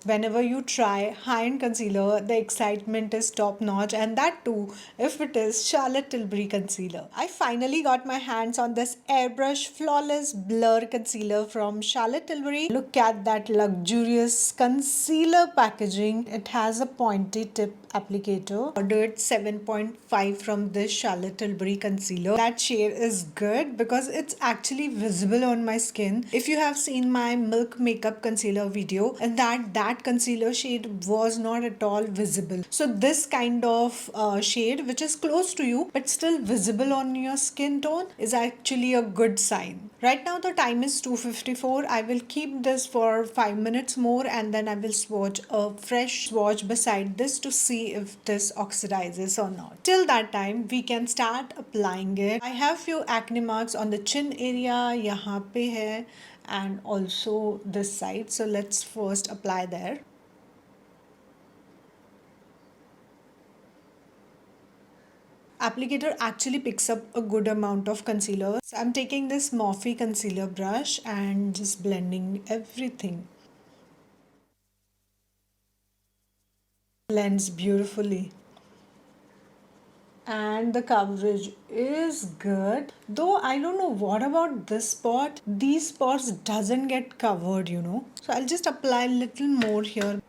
Whenever you try high-end concealer, the excitement is top notch, and that too if it is Charlotte Tilbury concealer. I finally got my hands on this Airbrush Flawless Blur Concealer from Charlotte Tilbury. Look at that luxurious concealer packaging. It has a pointy tip applicator. Ordered 7.5 from this Charlotte Tilbury concealer. That shade is good because it's actually visible on my skin. If you have seen my Milk Makeup concealer video, and that concealer shade was not at all visible. So this kind of shade which is close to you but still visible on your skin tone is actually a good sign. Right now the time is 2:54. I will keep this for 5 minutes more and then I will swatch a fresh swatch beside this to see if this oxidizes or not. Till that time we can start applying it. I have few acne marks on the chin area, यहाँ पे है, and also this side. So let's first apply there. Applicator actually picks up a good amount of concealer. So I'm taking this Morphe concealer brush and just blending everything. Blends beautifully. And the coverage is good, though I don't know what about this spot. These spots doesn't get covered, so I'll just apply a little more here.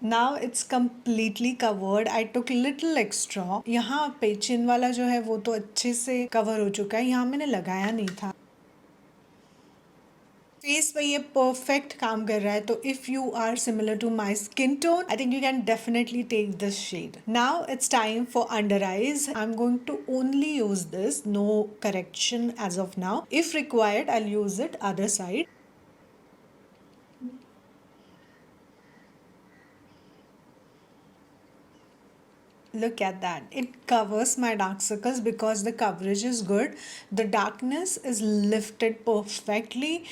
Now it's completely covered. I took little extra. यहाँ पे चिन वाला जो है वो तो अच्छे से cover हो चुका है, यहाँ मैंने लगाया नहीं था. फेस पे ये परफेक्ट काम कर रहा है, तो if you are similar to my skin tone, I think you can definitely take this shade. Now it's time for under eyes. I am going to only use this, no correction as of now. If required I will use it other side. Look at that. It covers my dark circles because the coverage is good. The darkness is lifted perfectly,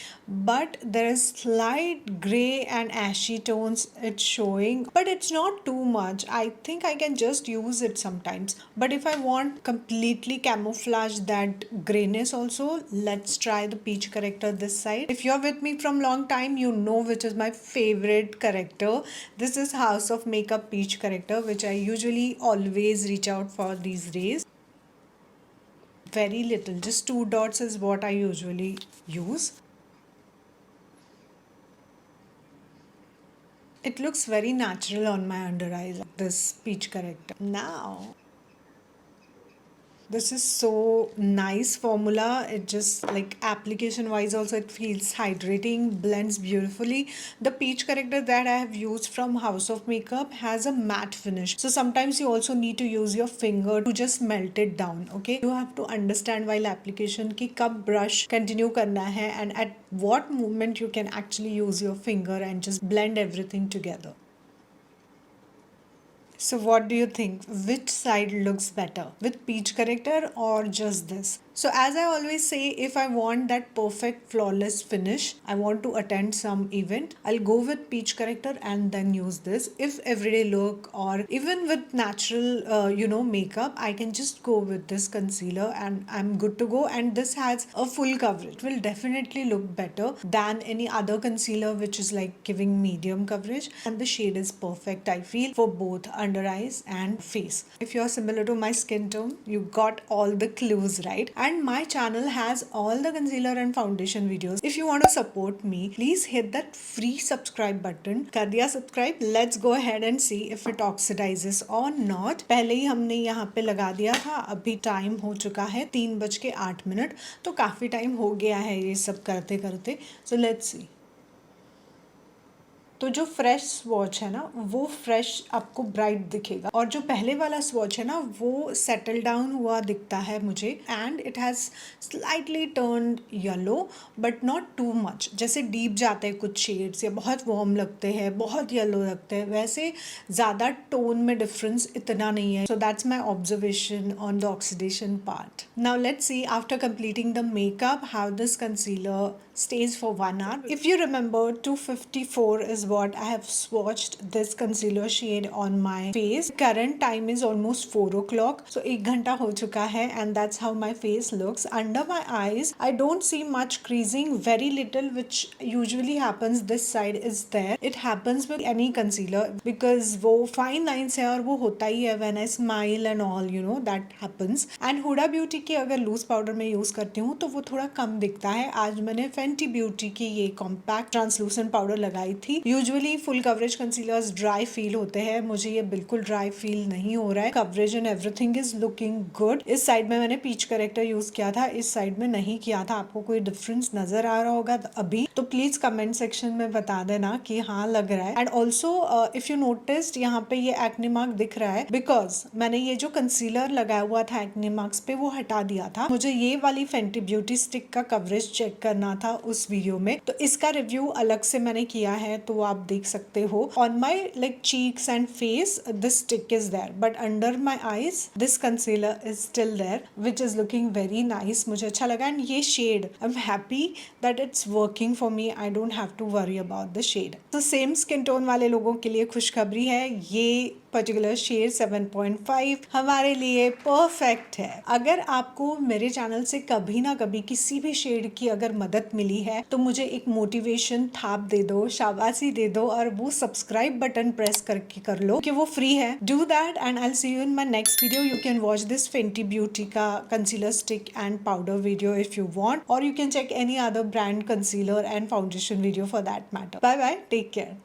but there is slight gray and ashy tones it's showing, but it's not too much. I think I can just use it sometimes. But if I want completely camouflage that grayness also, let's try the peach corrector this side. If you're with me from long time, you know which is my favorite corrector. This is House of Makeup peach corrector, which I usually always reach out for these days. Very little, just 2 dots is what I usually use. It looks very natural on my under eyes, this peach corrector. Now this is so nice formula. It just like application wise also it feels hydrating, blends beautifully. The peach corrector that I have used from House of Makeup has a matte finish. So sometimes you also need to use your finger to just melt it down. Okay, you have to understand while application ki kab brush continue karna hai and at what moment you can actually use your finger and just blend everything together. So what do you think? Which side looks better? With peach corrector or just this? So as I always say, if I want that perfect flawless finish, I want to attend some event, I'll go with peach corrector and then use this. If everyday look or even with natural, makeup, I can just go with this concealer and I'm good to go. And this has a full coverage. It will definitely look better than any other concealer which is like giving medium coverage. And the shade is perfect, I feel, for both under eyes and face. If you're similar to my skin tone, you got all the clues right. And my channel has all the concealer and foundation videos. If you want to support me, please hit that free subscribe button. कर दिया subscribe? Let's go ahead and see if it oxidizes or not. पहले ही हमने यहाँ पे लगा दिया था. अभी टाइम हो चुका है 3:08, तो काफ़ी टाइम हो गया है ये सब करते करते. So let's see. तो जो फ्रेश स्वॉच है ना वो फ्रेश आपको ब्राइट दिखेगा और जो पहले वाला स्वॉच है ना वो सेटल डाउन हुआ दिखता है मुझे and it has slightly turned yellow but not too much. जैसे डीप जाते हैं कुछ शेड्स या बहुत वार्म लगते हैं, बहुत येलो लगते हैं, वैसे ज़्यादा टोन में डिफरेंस इतना नहीं है. So that's my observation on the oxidation part. Now let's see after completing the makeup how this concealer stays for 1 hour. If you remember, 254 is what I have swatched this concealer shade on my face. Current time is almost 4 o'clock, so 1 घंटा हो चुका है, and that's how my face looks. Under my eyes, I don't see much creasing, very little, which usually happens this side is there. It happens with any concealer because वो fine lines है और वो होता ही है when I smile and all, you know, that happens. And Huda Beauty की अगर loose powder मैं use करती हूँ तो वो थोड़ा कम दिखता है. आज मैंने Fenty Beauty की ये कॉम्पैक्ट ट्रांसलूसेंट पाउडर लगाई थी. Usually full coverage concealers dry feel होते हैं, मुझे ये बिल्कुल ड्राई फील नहीं हो रहा है. Coverage and everything is looking good. इस साइड में मैंने पीच करेक्टर यूज किया था, इस साइड में नहीं किया था. आपको कोई डिफरेंस नजर आ रहा होगा अभी तो प्लीज कमेंट सेक्शन में बता देना कि हाँ लग रहा है. And also if you noticed, यहाँ पे ये एक्ने मार्क दिख रहा है बिकॉज मैंने ये जो कंसीलर लगाया हुआ था एक्ने मार्क्स पे वो हटा दिया था. मुझे ये वाली Fenty Beauty स्टिक का कवरेज चेक करना था उस वीडियो में, तो इसका रिव्यू अलग से मैंने किया है, तो आप देख सकते हो. On my like cheeks and face this stick is there, but under my eyes this concealer is still there which is looking very nice. मुझे अच्छा लगा. एंड ये shade I am happy that it's working for me. I don't have to worry about the shade. तो same skin tone वाले लोगों के लिए खुशखबरी है, ये पर्टिकुलर शेड 7.5 हमारे लिए परफेक्ट है. अगर आपको मेरे चैनल से कभी ना कभी किसी भी शेड की अगर मदद मिली है तो मुझे एक मोटिवेशन थाप दे दो, शाबाशी दे दो और वो सब्सक्राइब बटन प्रेस करके कर लो कि वो फ्री है. Do that and I will see you in my next video. You can watch this Fenty Beauty का concealer stick and powder video if you want, और you can check any other brand concealer and foundation video for that matter. Bye bye, take care.